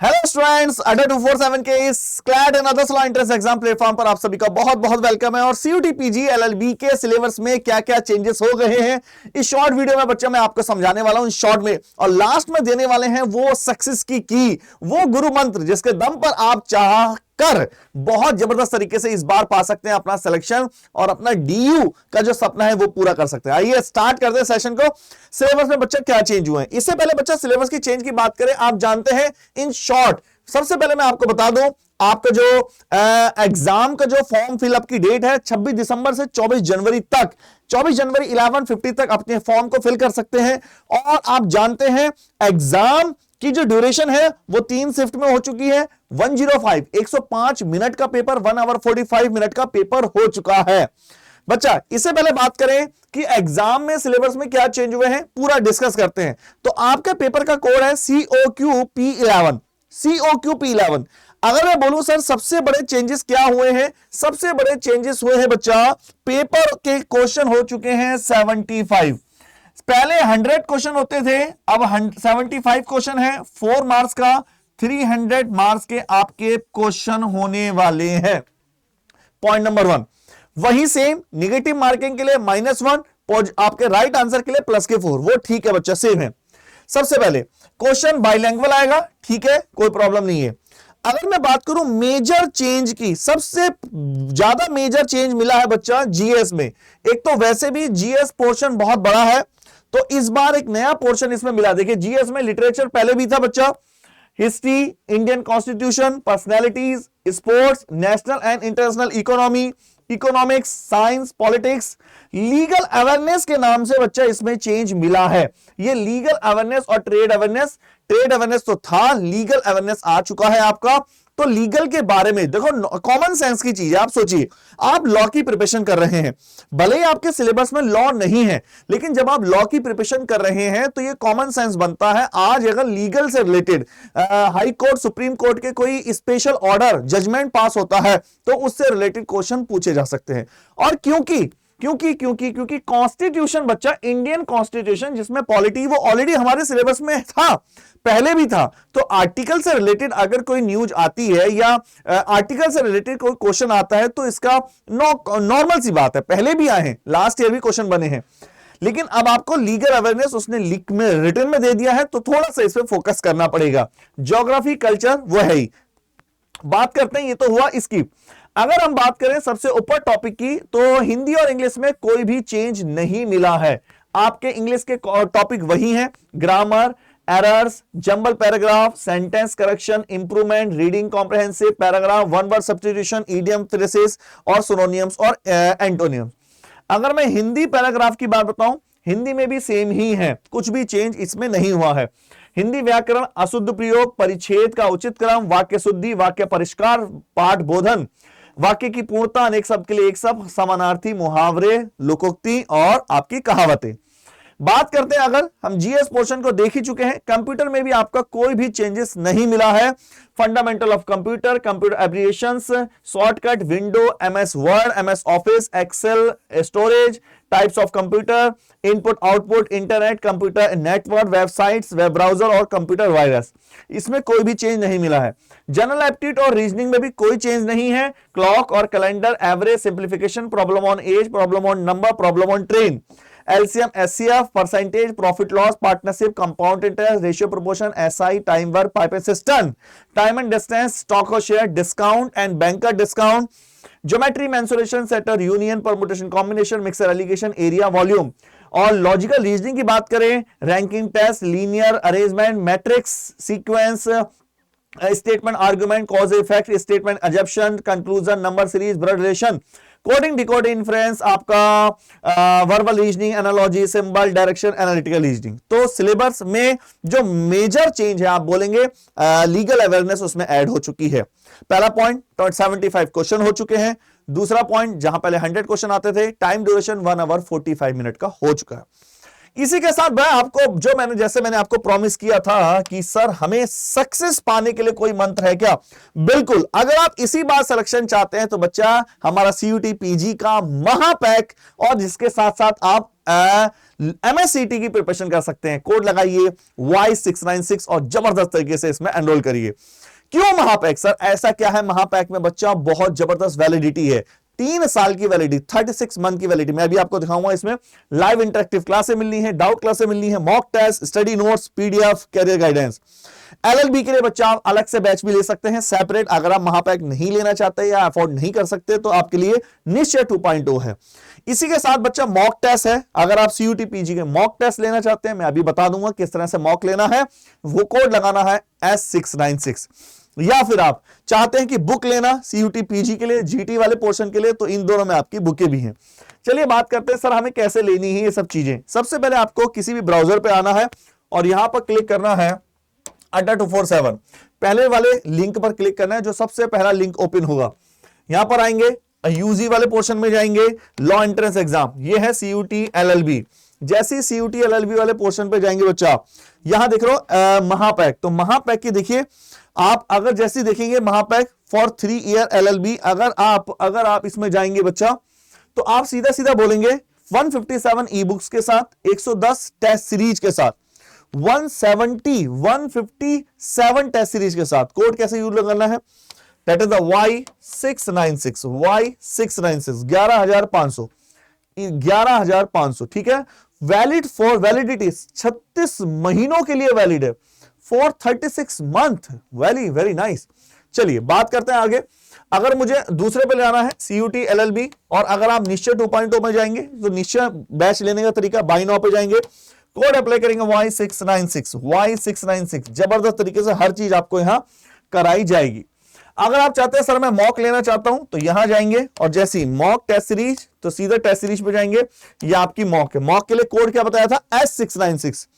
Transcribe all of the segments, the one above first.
Hello students, अड्डा 247 के इस CLAT and other law entrance exam platform पर आप सभी का बहुत बहुत वेलकम है। और सीयूटी पीजी एलएलबी के सिलेबस में क्या क्या चेंजेस हो गए हैं इस शॉर्ट वीडियो में बच्चा मैं आपको समझाने वाला हूं शॉर्ट में। और लास्ट में देने वाले हैं वो सक्सेस की वो गुरु मंत्र जिसके दम पर आप चाह कर बहुत जबरदस्त तरीके से इस बार पा सकते हैं अपना सिलेक्शन और अपना डीयू का जो सपना है वो पूरा कर सकते हैं। आइए स्टार्ट करते हैं सेशन को। सिलेबस में बच्चा क्या चेंज हुए हैं, इससे पहले बच्चा सिलेबस की चेंज की बात करें। आप जानते हैं इन शॉर्ट, सबसे पहले मैं आपको बता दूं आपका जो एग्जाम का जो फॉर्म फिलअप की डेट है 26 दिसंबर से 24 जनवरी तक, 24 जनवरी 11:50 तक अपने फॉर्म को फिल कर सकते हैं। और आप जानते हैं एग्जाम की जो ड्यूरेशन है वो 3 शिफ्ट में हो चुकी है। 105 मिनट का पेपर, 1 आवर 45 मिनट का पेपर हो चुका है। बच्चा इससे पहले बात करें कि एग्जाम में सिलेबस में क्या चेंज हुए हैं पूरा डिस्कस करते हैं। तो आपके पेपर का कोड है COQP11। COQP11 अगर मैं बोलूं सर सबसे बड़े चेंजेस क्या हुए हैं, सबसे बड़े चेंजेस हुए हैं बच्चा पेपर के क्वेश्चन हो चुके हैं 75। पहले 100 क्वेश्चन होते थे, अब 75 क्वेश्चन है। 4 मार्क्स का 300 मार्क्स के आपके क्वेश्चन होने वाले हैं। Point number 1। वही सेम निगेटिव मार्किंग के लिए -1, आपके राइट आंसर के लिए +4, वो ठीक है बच्चा, सेम है। सबसे पहले क्वेश्चन बाइलैंग्वेज आएगा, ठीक है, कोई प्रॉब्लम नहीं है। अगर मैं बात करूं मेजर चेंज की, सबसे ज्यादा मेजर चेंज मिला है बच्चा जीएस में। एक तो वैसे भी जीएस पोर्शन बहुत बड़ा है, तो इस बार एक नया पोर्शन इसमें मिला। देखिए जीएस में लिटरेचर पहले भी था बच्चा, history, Indian constitution, personalities, sports, national and international economy, economics, science, politics, legal awareness के नाम से बच्चा इसमें चेंज मिला है। ये लीगल अवेयरनेस और ट्रेड अवेयरनेस तो था, लीगल अवेयरनेस आ चुका है आपका। तो लीगल के बारे में देखो, कॉमन सेंस की चीज है। आप सोचिए आप लॉ की प्रिपरेशन कर रहे हैं, भले ही आपके सिलेबस में लॉ नहीं है, लेकिन जब आप लॉ की प्रिपरेशन कर रहे हैं तो ये कॉमन सेंस बनता है। आज अगर लीगल से related high court, supreme court के कोई स्पेशल ऑर्डर, जजमेंट पास होता है तो उससे रिलेटेड क्वेश्चन पूछे जा सकते हैं। और क्योंकि कॉन्स्टिट्यूशन बच्चा, इंडियन कॉन्स्टिट्यूशन जिसमें पॉलिटी, वो ऑलरेडी हमारे सिलेबस में था, पहले भी था। तो आर्टिकल से रिलेटेड अगर कोई न्यूज आती है या आर्टिकल से रिलेटेड कोई क्वेश्चन आता है तो इसका नॉर्मल सी बात है, पहले भी आए हैं, लास्ट ईयर भी क्वेश्चन बने हैं। लेकिन अब आपको लीगल अवेयरनेस उसने लिख में, रिटन में दे दिया है, तो थोड़ा सा इस पर फोकस करना पड़ेगा। ज्योग्राफी, कल्चर वो है ही। बात करते हैं, ये तो हुआ इसकी। अगर हम बात करें सबसे ऊपर टॉपिक की, तो हिंदी और इंग्लिश में कोई भी चेंज नहीं मिला है। आपके इंग्लिश के टॉपिक वही हैं, grammar, errors, jumble paragraph, sentence correction, improvement, reading comprehensive, paragraph, one word substitution, idiom, phrases और सिनोनिम्स और एंटोनिम्स। अगर मैं हिंदी पैराग्राफ की बात बताऊं, हिंदी में भी सेम ही है, कुछ भी चेंज इसमें नहीं हुआ है। हिंदी व्याकरण, अशुद्ध प्रयोग, परिच्छेद का उचित क्रम, वाक्य शुद्धि, वाक्य परिष्कार, पाठ बोधन, वाक्य की पूर्णता, अनेक शब्द के लिए एक शब्द, समानार्थी, मुहावरे, लोकोक्ति और आपकी कहावतें। बात करते हैं, अगर हम जीएस पोर्शन को देख ही चुके हैं, कंप्यूटर में भी आपका कोई भी चेंजेस नहीं मिला है। Fundamental of computer, computer abbreviations, shortcut, window, MS word, MS office, excel, storage, types of computer, input output, internet, computer network, websites, web browser और कंप्यूटर वायरस, इसमें कोई भी चेंज नहीं मिला है। जनरल एप्टीट्यूड और रीजनिंग में भी कोई चेंज नहीं है। क्लॉक और calendar, average, simplification, problem on age, problem on number, problem on train, LCM, HCF, percentage, profit loss, partnership, compound interest, ratio proportion, SI, time work, pipe system, time and distance, stock और share, discount and banker discount, geometry, mensuration, setter, union, permutation, combination, mixture, alligation, area, volume. और logical reasoning की बात करें, ranking test, linear arrangement, matrix, sequence, statement, argument, cause effect, statement, assumption, conclusion, number series, blood relation, coding, decoding, inference, आपका verbal reasoning, analogy, symbol, direction, analytical reasoning. तो syllabus में जो major change है आप बोलेंगे लीगल अवेयरनेस उसमें add हो चुकी है। पहला पॉइंट, 75 क्वेश्चन हो चुके हैं। दूसरा पॉइंट, जहां पहले 100 क्वेश्चन आते थे, टाइम ड्यूरेशन 1 आवर 45 मिनट का हो चुका है। इसी के साथ मैं आपको, जो मैंने आपको प्रॉमिस किया था कि सर हमें सक्सेस पाने के लिए कोई मंत्र है क्या, बिल्कुल। अगर आप इसी बार सिलेक्शन चाहते हैं तो बच्चा हमारा सीयूटी पीजी का महापैक और जिसके साथ साथ आप MSCT की प्रिपरेशन कर सकते हैं। कोड लगाइए Y696 और जबरदस्त तरीके से इसमें एनरोल करिए। क्यों महापैक सर, ऐसा क्या है महापैक में बच्चा? बहुत जबरदस्त वैलिडिटी है, 3 साल की वैलिडिटी, 36 मंथ की वैलिडिटी। मैं अभी आपको दिखाऊंगा, इसमें लाइव इंटरेक्टिव क्लासें मिलनी है, डाउट क्लासें मिलनी है, mock test, study notes, PDF, career guidance. LLB के लिए बच्चा आप अलग से बैच भी ले सकते हैं सेपरेट। अगर आप महापैक नहीं लेना चाहते या अफोर्ड नहीं कर सकते तो आपके लिए निश्चय 2.0 है। इसी के साथ बच्चा मॉक टेस्ट है। अगर आप CUT PG के मॉक टेस्ट लेना चाहते हैं, मैं अभी बता दूंगा किस तरह से मॉक लेना है। वो कोड लगाना है S696। या फिर आप चाहते हैं कि बुक लेना CUT PG के लिए, GT वाले पोर्शन के लिए, तो इन दोनों में आपकी बुकें भी हैं। चलिए बात करते हैं सर हमें कैसे लेनी है ये सब चीजें। सबसे पहले आपको किसी भी ब्राउजर पे आना है और यहां पर क्लिक करना है अड्डा 247। पहले वाले लिंक पर क्लिक करना है, जो सबसे पहला लिंक ओपन होगा। यहां पर आएंगे, UG वाले पोर्शन में जाएंगे, लॉ एंट्रेंस एग्जाम, ये है CUT LLB। जैसे ही CUT LLB वाले पोर्शन पे जाएंगे बच्चा, यहां देख रहे हो महापैक, तो महापैक की देखिए आप अगर जैसे देखेंगे महापैक फॉर 3 ईयर LLB, अगर आप इसमें जाएंगे बच्चा तो आप सीधा सीधा बोलेंगे 157 ई बुक्स के साथ, 110 टेस्ट सीरीज के साथ, 157 टेस्ट सीरीज के साथ। कोड कैसे यूज करना है? That is the Y696, Y696 11,500, ठीक है। वैलिड फॉर वैलिडिटी 36 महीनों के लिए वैलिड है, for 36 month. Very very nice. चलिए बात करते हैं आगे। अगर मुझे दूसरे पे जाना है CUT LLB, और अगर आप निश्चय 2.0 में जाएंगे तो निश्चय बैच लेने का तरीका बाय नाउ पे जाएंगे, कोड अप्लाई करेंगे Y696, जबरदस्त तरीके से हर चीज आपको यहां कराई जाएगी। अगर आप चाहते हैं सर मैं मॉक लेना चाहता हूं, तो यहां जाएंगे और जैसे ही मॉक टेस्ट सीरीज, तो सीधा टेस्ट सीरीज पे जाएंगे। ये आपकी मॉक है। मॉक के लिए कोड क्या बताया था? S696।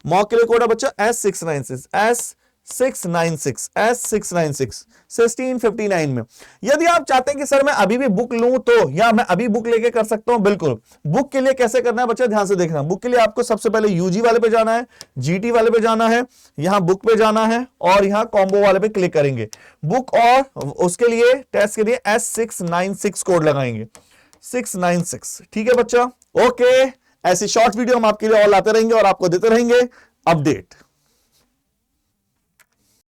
मॉक के लिए कोड है बच्चा S696, S696 1659 में। यदि आप चाहते हैं कि सर मैं अभी भी बुक लूं, तो या मैं अभी बुक लेके कर सकता हूं, बिल्कुल। बुक के लिए कैसे करना है बच्चा, ध्यान से देखना। बुक के लिए आपको सबसे पहले UG वाले पे जाना है, GT वाले पे जाना है, यहां बुक पे जाना है और यहां कॉम्बो वाले पे क्लिक करेंगे बुक, और उसके लिए टेस्ट के लिए S696 कोड लगाएंगे, 696, ठीक है बच्चा। ओके, ऐसी शॉर्ट वीडियो हम आपके लिए और लाते रहेंगे और आपको देते रहेंगे अपडेट।